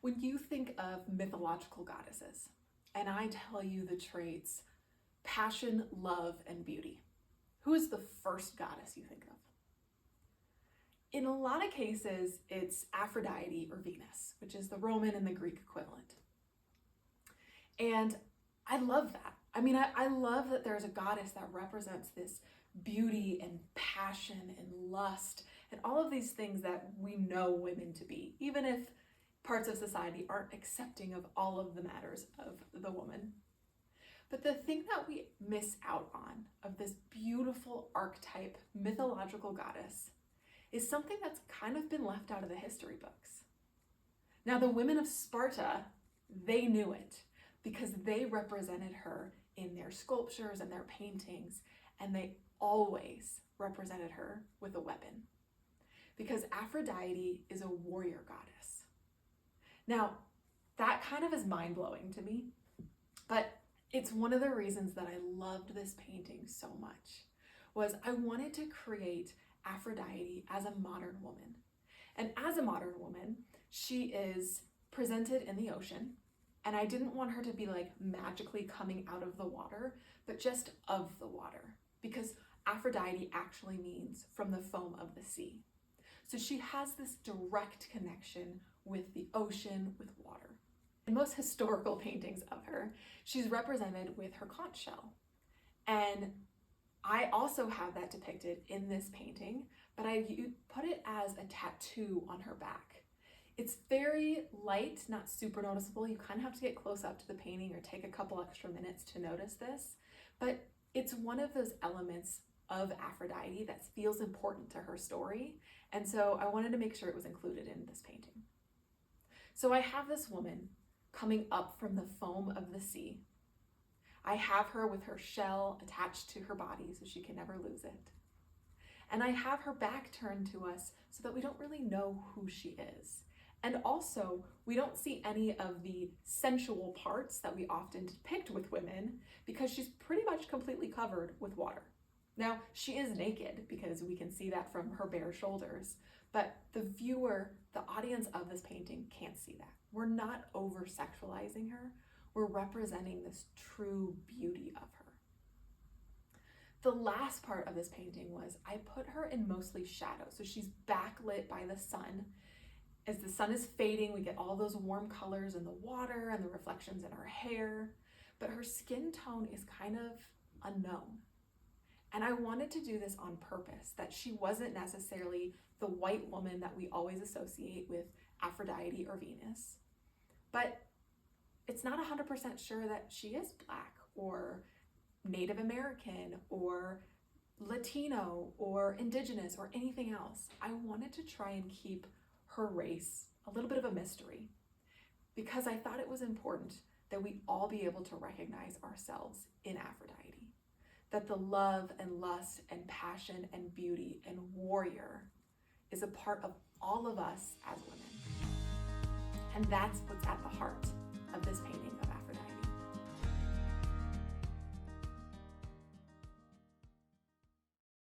When you think of mythological goddesses, and I tell you the traits passion, love, and beauty, who is the first goddess you think of? In a lot of cases, it's Aphrodite or Venus, which is the Roman and the Greek equivalent. And I love that. I mean, I love that there's a goddess that represents this beauty and passion and lust and all of these things that we know women to be, even if parts of society aren't accepting of all of the matters of the woman. But the thing that we miss out on of this beautiful archetype mythological goddess is something that's kind of been left out of the history books. Now, the women of Sparta, they knew it because they represented her in their sculptures and their paintings, and they always represented her with a weapon because Aphrodite is a warrior goddess. Now, that kind of is mind-blowing to me, but it's one of the reasons that I loved this painting so much, was I wanted to create Aphrodite as a modern woman. And as a modern woman, she is presented in the ocean, and I didn't want her to be like magically coming out of the water, but just of the water, because Aphrodite actually means from the foam of the sea. So she has this direct connection with the ocean, with water. In most historical paintings of her, she's represented with her conch shell. And I also have that depicted in this painting, but I put it as a tattoo on her back. It's very light, not super noticeable. You kind of have to get close up to the painting or take a couple extra minutes to notice this, but it's one of those elements of Aphrodite that feels important to her story. And so I wanted to make sure it was included in this painting. So I have this woman coming up from the foam of the sea. I have her with her shell attached to her body so she can never lose it. And I have her back turned to us so that we don't really know who she is. And also, we don't see any of the sensual parts that we often depict with women because she's pretty much completely covered with water. Now, she is naked because we can see that from her bare shoulders, but the viewer, the audience of this painting can't see that. We're not over-sexualizing her. We're representing this true beauty of her. The last part of this painting was I put her in mostly shadow. So she's backlit by the sun. As the sun is fading, we get all those warm colors in the water and the reflections in her hair, but her skin tone is kind of unknown. And I wanted to do this on purpose, that she wasn't necessarily the white woman that we always associate with Aphrodite or Venus, but it's not 100% sure that she is Black or Native American or Latino or Indigenous or anything else. I wanted to try and keep her race a little bit of a mystery because I thought it was important that we all be able to recognize ourselves in Aphrodite, that the love and lust and passion and beauty and warrior is a part of all of us as women. And that's what's at the heart of this painting.